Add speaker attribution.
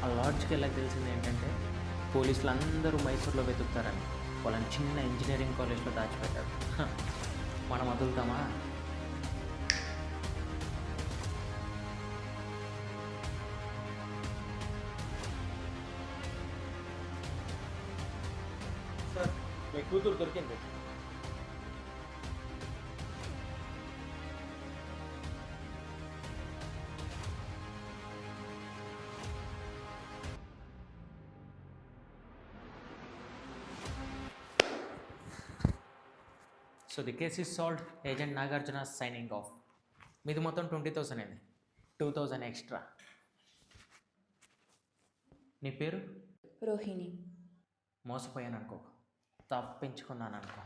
Speaker 1: ఆ లాడ్జ్కి వెళ్ళాక తెలిసింది ఏంటంటే పోలీసులు అందరూ మైసూర్లో వెతుకుతారని వాళ్ళని చిన్న ఇంజనీరింగ్ కాలేజ్లో దాచిపెట్టారు. మనం వదులుతామా?
Speaker 2: సార్ మీ కూతురు దొరికింది.
Speaker 1: So the case is solved. Agent Nagarjuna signing off. మీది మొత్తం 20,000 అయింది, 2,000 ఎక్స్ట్రా. నీ పేరు?
Speaker 3: రోహిణి.
Speaker 1: మోసపోయాను అనుకో, తప్పించుకున్నాను అనుకో.